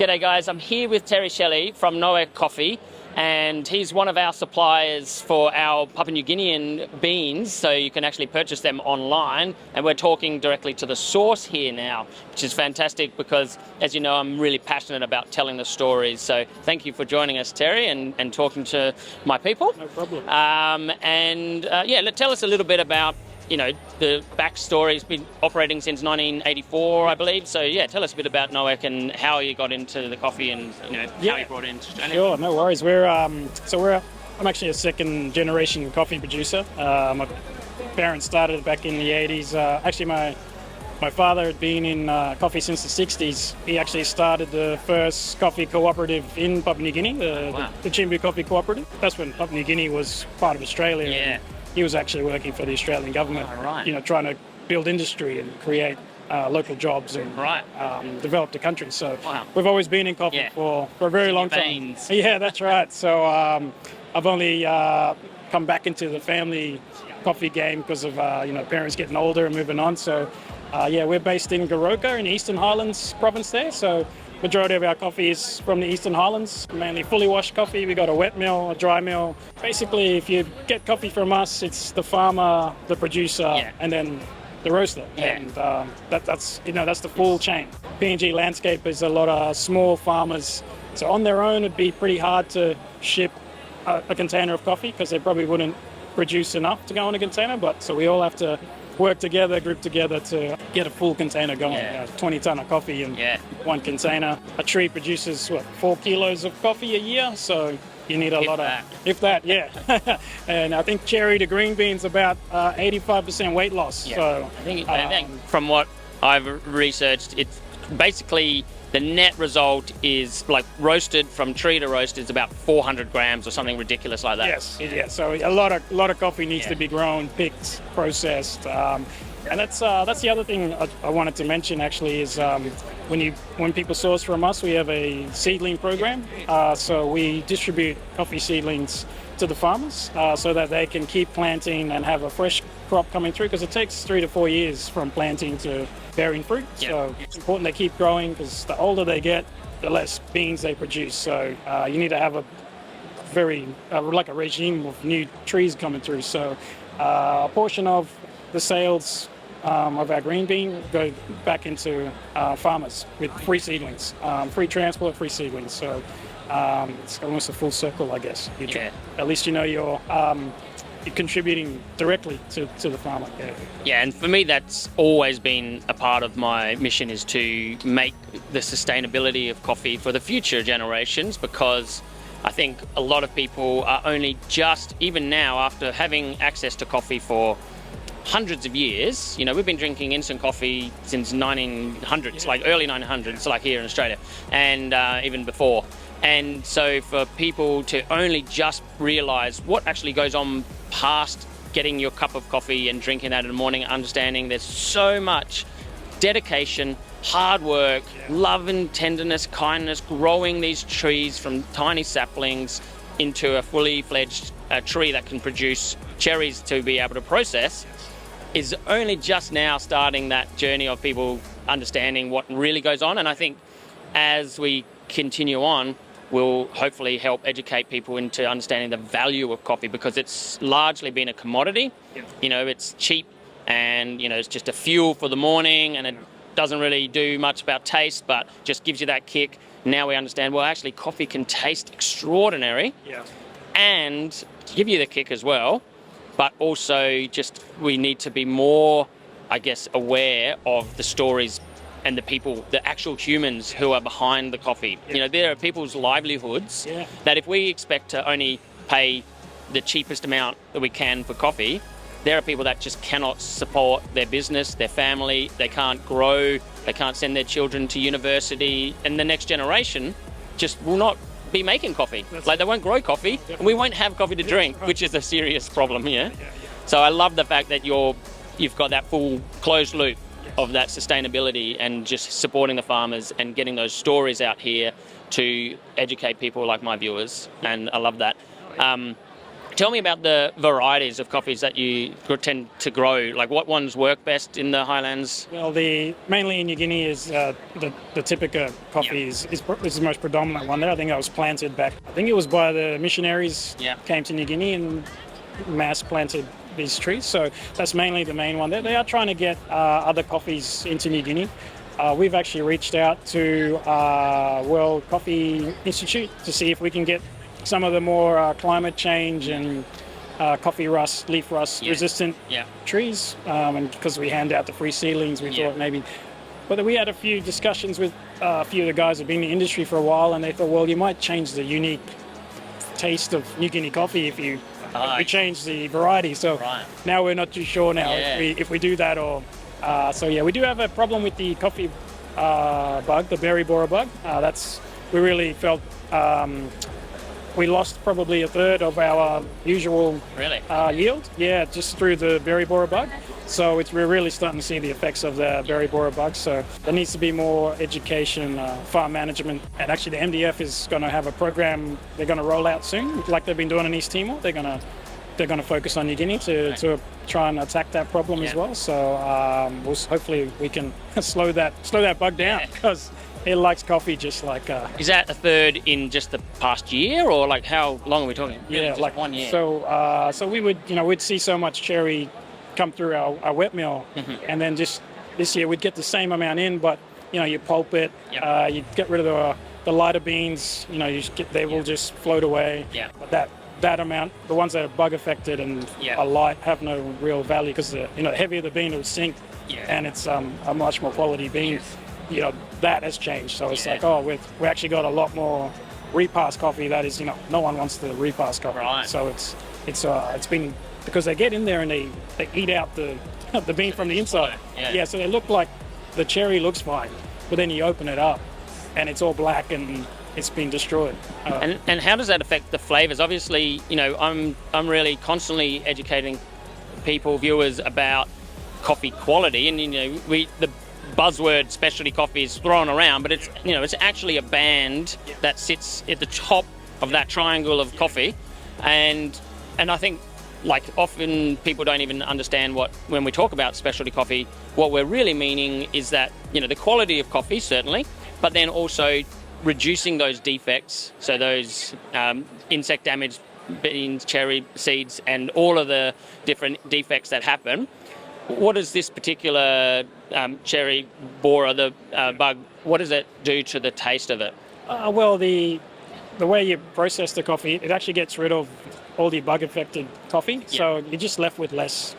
G'day guys, I'm here with Terry Shelly from Nowek Coffee, and he's one of our suppliers for our Papua New Guinean beans, so you can actually purchase them online, and we're talking directly to the source here now, which is fantastic because, as you know, I'm really passionate about telling the stories. So thank you for joining us, Terry, and talking to my people. No problem. Tell us a little bit about the backstory. It's been operating since 1984, I believe. So, tell us a bit about Nowek and how you got into the coffee and, how you brought it into Australia. Sure, no worries. I'm actually a second generation coffee producer. My parents started back in the 80s. Actually, my father had been in coffee since the 60s. He actually started the first coffee cooperative in Papua New Guinea, the Chimbu Coffee Cooperative. That's when Papua New Guinea was part of Australia. Yeah. He was actually working for the Australian government, trying to build industry and create local jobs and develop the country. So we've always been in coffee for a very long time. Yeah, that's right. So I've only come back into the family coffee game because of parents getting older and moving on. So we're based in Goroka in the Eastern Highlands province there. So majority of our coffee is from the Eastern Highlands, mainly fully washed coffee. We got a wet mill, a dry mill. Basically, if you get coffee from us, it's the farmer, the producer, and then the roaster. Yeah. And that's the full chain. PNG landscape is a lot of small farmers. So on their own, it'd be pretty hard to ship a container of coffee because they probably wouldn't produce enough to go in a container. But so we all have to work together, group together to get a full container going. 20 ton of coffee in one container. A tree produces 4 kilos of coffee a year, so you need a lot of, if that, and I think cherry to green beans about 85% weight loss. Yeah. So I think from what I've researched, it's basically the net result is like roasted from tree to roast is about 400 grams or something ridiculous like that. Yes. So a lot of coffee needs to be grown, picked, processed, and that's the other thing I wanted to mention actually is when people source from us, we have a seedling program. So we distribute coffee seedlings to the farmers so that they can keep planting and have a fresh crop coming through, because it takes 3 to 4 years from planting to bearing fruit. So it's important they keep growing, because the older they get, the less beans they produce. So you need to have a very like a regime of new trees coming through. So a portion of the sales of our green bean go back into farmers with free seedlings, free transport, free seedlings. So it's almost a full circle, I guess. At least you're contributing directly to the farmer. And for me, that's always been a part of my mission, is to make the sustainability of coffee for the future generations, because I think a lot of people are only just, even now, after having access to coffee for hundreds of years, we've been drinking instant coffee since 1900s, like early 1900s, like here in Australia, and even before. And so for people to only just realise what actually goes on past getting your cup of coffee and drinking that in the morning, understanding there's so much dedication, hard work, love and tenderness, kindness, growing these trees from tiny saplings into a fully fledged tree that can produce cherries to be able to process, is only just now starting that journey of people understanding what really goes on. And I think as we continue on, will hopefully help educate people into understanding the value of coffee, because it's largely been a commodity. It's cheap, and it's just a fuel for the morning, and it doesn't really do much about taste, but just gives you that kick. Now we understand, well, actually coffee can taste extraordinary and give you the kick as well, but also just we need to be more, I guess, aware of the stories and the people, the actual humans who are behind the coffee. There are people's livelihoods that if we expect to only pay the cheapest amount that we can for coffee, there are people that just cannot support their business, their family, they can't grow, they can't send their children to university, and the next generation just will not be making coffee. They won't grow coffee, and we won't have coffee to drink, which is a serious problem here. So I love the fact that you've got that full closed loop of that sustainability and just supporting the farmers and getting those stories out here to educate people like my viewers, and I love that. Tell me about the varieties of coffees that you tend to grow. Like, what ones work best in the highlands? Well, mainly in New Guinea is the Typica coffee is the most predominant one there. I think that was planted back. I think it was by the missionaries came to New Guinea and mass planted these trees. So that's mainly the main one there. They are trying to get other coffees into New Guinea. We've actually reached out to World Coffee Institute to see if we can get some of the more climate change and coffee rust, leaf rust resistant trees. And because we hand out the free seedlings, we thought maybe. But we had a few discussions with a few of the guys who've been in the industry for a while, and they thought, well, you might change the unique taste of New Guinea coffee if you change the variety. So now we're not too sure now if we do that or. We do have a problem with the coffee bug, the berry borer bug. We really felt we lost probably a third of our usual yield. Yeah, just through the berry borer bug. So we're really starting to see the effects of the berry borer bug. So there needs to be more education, farm management, and actually the MDF is going to have a program they're going to roll out soon, like they've been doing in East Timor. They're going to focus on New Guinea to try and attack that problem as well. So hopefully we can slow that bug down because it likes coffee just like. Is that a third in just the past year, or like how long are we talking? Yeah, just like 1 year. So we would we'd see so much cherry come through our wet mill, and then just this year we'd get the same amount in, but you pulp it, you get rid of the lighter beans, they will just float away. But that amount, the ones that are bug affected and are light, have no real value because the heavier the bean, it'll sink, and it's a much more quality bean. That has changed. So it's like, we actually got a lot more repast coffee. That is, no one wants the repast coffee. Right. So it's been because they get in there and they eat out the bean from the inside. So they look like the cherry looks fine, but then you open it up and it's all black and it's been destroyed. And how does that affect the flavors? Obviously, I'm really constantly educating people, viewers, about coffee quality, and the buzzword specialty coffee is thrown around, but it's actually a band that sits at the top of that triangle of coffee, and I think like often people don't even understand when we talk about specialty coffee, what we're really meaning is that the quality of coffee certainly, but then also reducing those defects, so those insect damage, beans, cherry seeds, and all of the different defects that happen. What does this particular cherry borer, the bug, what does it do to the taste of it? Well, the way you process the coffee, it actually gets rid of all the bug-affected coffee, so you're just left with less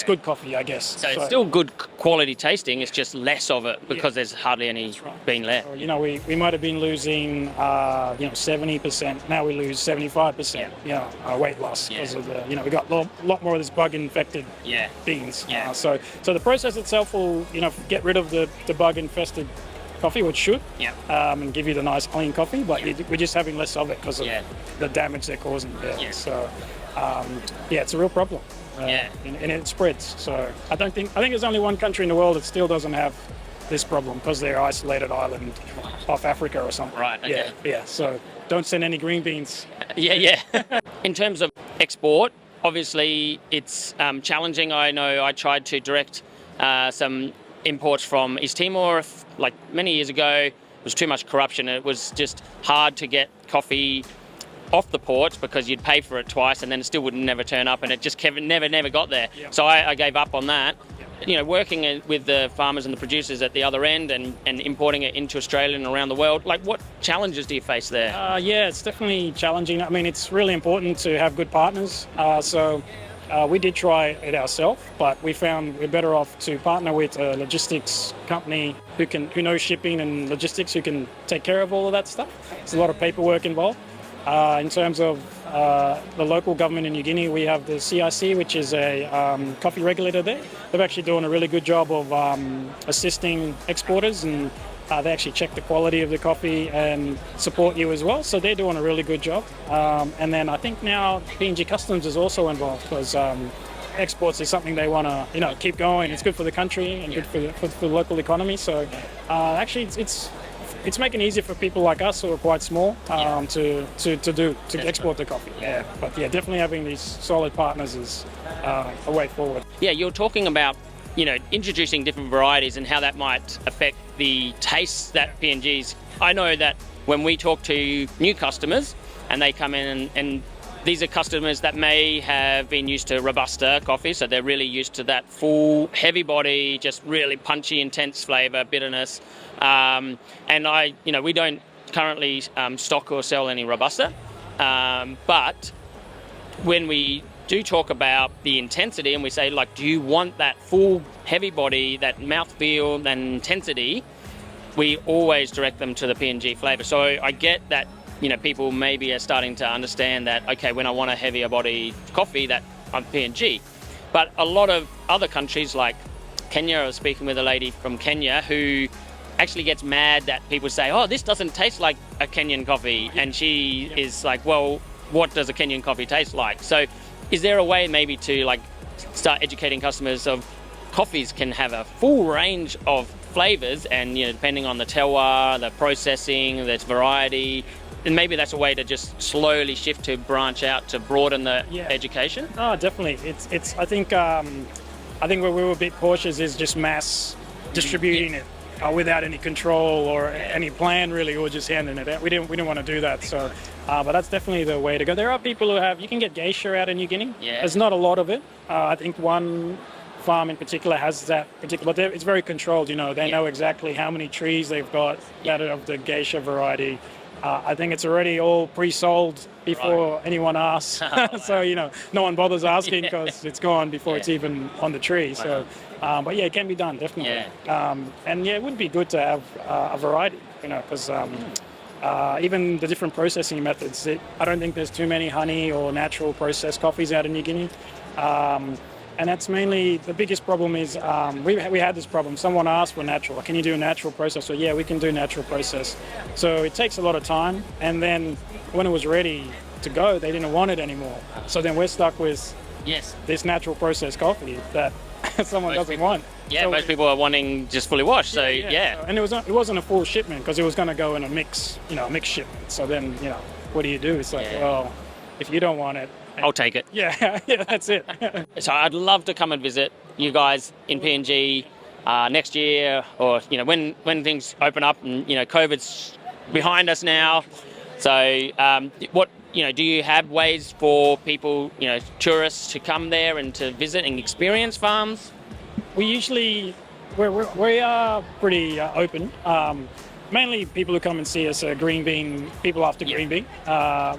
good coffee, I guess. So it's still good quality tasting, it's just less of it because there's hardly any bean left. So, we might have been losing 70%, now we lose 75%, weight loss because of we got a lot more of this bug-infected beans. So the process itself will, get rid of the bug-infested coffee, which should, and give you the nice clean coffee, but we're just having less of it because of the damage they're causing. So it's a real problem, and it spreads. So I think there's only one country in the world that still doesn't have this problem because they're an isolated island off Africa or something. Right. Okay. So don't send any green beans. In terms of export, obviously it's challenging. I know I tried to direct some imports from East Timor like many years ago. It was too much corruption. It was just hard to get coffee off the ports because you'd pay for it twice and then it still would never turn up, and it just never got there. So I gave up on that. Working with the farmers and the producers at the other end and importing it into Australia and around the world, like what challenges do you face there? It's definitely challenging. I mean, it's really important to have good partners. We did try it ourselves, but we found we're better off to partner with a logistics company who knows shipping and logistics, who can take care of all of that stuff. There's a lot of paperwork involved. In terms of the local government in New Guinea, we have the CIC, which is a coffee regulator there. They're actually doing a really good job of assisting exporters, and they actually check the quality of the coffee and support you as well. So they're doing a really good job. And then I think now PNG Customs is also involved because exports is something they want to keep going. It's good for the country and good for the local economy. So actually it's it's making it easier for people like us who are quite small to export the coffee. Yeah, but yeah, definitely having these solid partners is a way forward. Yeah, you're talking about, introducing different varieties and how that might affect the tastes that PNGs. I know that when we talk to new customers and they come in and these are customers that may have been used to Robusta coffee, so they're really used to that full, heavy body, just really punchy, intense flavour, bitterness. And we don't currently stock or sell any Robusta, but when we do talk about the intensity and we say, like, do you want that full, heavy body, that mouthfeel, that intensity, we always direct them to the PNG flavour. So I get that people maybe are starting to understand that, okay, when I want a heavier body coffee, that I'm PNG. But a lot of other countries like Kenya, I was speaking with a lady from Kenya who actually gets mad that people say, oh, this doesn't taste like a Kenyan coffee. And she is like, well, what does a Kenyan coffee taste like? So is there a way maybe to start educating customers of coffees can have a full range of flavours and, depending on the terroir, the processing, the variety, and maybe that's a way to just slowly shift to branch out to broaden the education? Oh, definitely. It's. I think where we were a bit cautious is just mass distributing it without any control or any plan really, or just handing it out. We didn't want to do that. So, but that's definitely the way to go. There are people who you can get geisha out in New Guinea. Yeah. There's not a lot of it. I think one farm in particular has that particular, but it's very controlled. They know exactly how many trees they've got that are of the geisha variety. I think it's already all pre-sold before anyone asks. So, no one bothers asking because it's gone before it's even on the tree. So, but yeah, it can be done, definitely. And yeah, it would be good to have a variety, because even the different processing methods, I don't think there's too many honey or natural processed coffees out in New Guinea. And that's mainly the biggest problem is we had this problem. Someone asked for natural. Can you do a natural process? So yeah, we can do natural process. So it takes a lot of time. And then when it was ready to go, they didn't want it anymore. So then we're stuck with this natural process coffee that someone doesn't want. Yeah, so most people are wanting just fully washed. So yeah. And it wasn't a full shipment because it was going to go in a mix shipment. So then what do you do? It's like, well, if you don't want it, I'll take it. Yeah, that's it. So I'd love to come and visit you guys in PNG next year, or when things open up and COVID's behind us now. So do you have ways for people, tourists to come there and to visit and experience farms? We are pretty open. Mainly people who come and see us are green bean, people after green bean.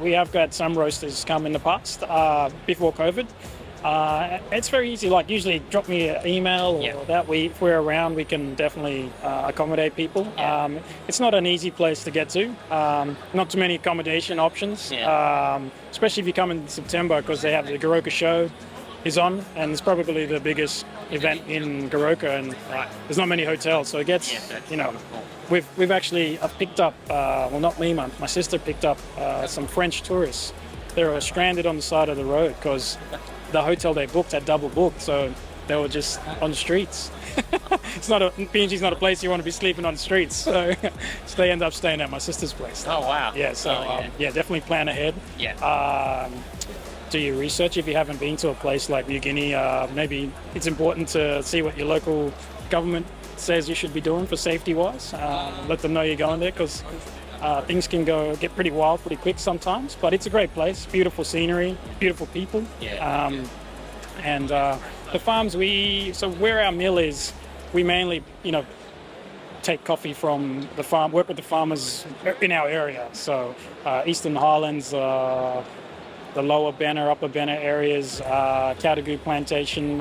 We have got some roasters come in the past before COVID. It's very easy, usually drop me an email or that. If we're around, we can definitely accommodate people. It's not an easy place to get to. Not too many accommodation options, especially if you come in September because they have the Goroka show is on, and it's probably the biggest event in Goroka, and there's not many hotels, so it gets, we've actually picked up, not me, my sister picked up some French tourists. They were stranded on the side of the road because the hotel they booked had double booked, so they were just on the streets. PNG's not a place you want to be sleeping on the streets, so they end up staying at my sister's place. Oh wow! Yeah, so definitely plan ahead. Do your research if you haven't been to a place like New Guinea. Maybe it's important to see what your local government says you should be doing for safety-wise. Let them know you're going there because things can get pretty wild pretty quick sometimes. But it's a great place, beautiful scenery, beautiful people. And the farms where our mill is, we mainly take coffee from the farm, work with the farmers in our area. So Eastern Highlands, the lower Banner, upper Banner areas, Katagoo Plantation.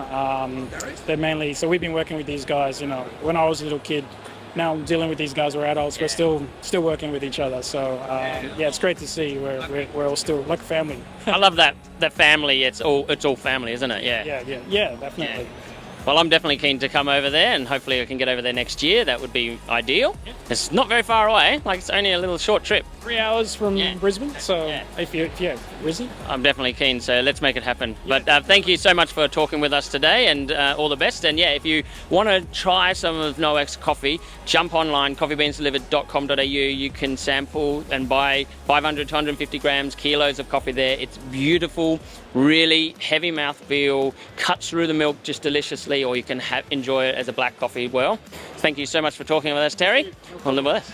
They're mainly, so we've been working with these guys, when I was a little kid. Now I'm dealing with these guys, we're adults, we're still working with each other. So it's great to see we're all still like a family. I love that family, it's all family, isn't it? Yeah, definitely. Well, I'm definitely keen to come over there, and hopefully I can get over there next year. That would be ideal. It's not very far away, like it's only a little short trip. 3 hours from Brisbane, so Yeah. if you're Brisbane. I'm definitely keen, so let's make it happen. But thank you so much for talking with us today, and all the best. And yeah, if you want to try some of Nowek's coffee, jump online, coffeebeansdelivered.com.au. You can sample and buy 500 to 150 grams, kilos of coffee there. It's beautiful, really heavy mouthfeel, cuts through the milk just deliciously, or you can enjoy it as a black coffee. Well, thank you so much for talking with us, Terry. All the best.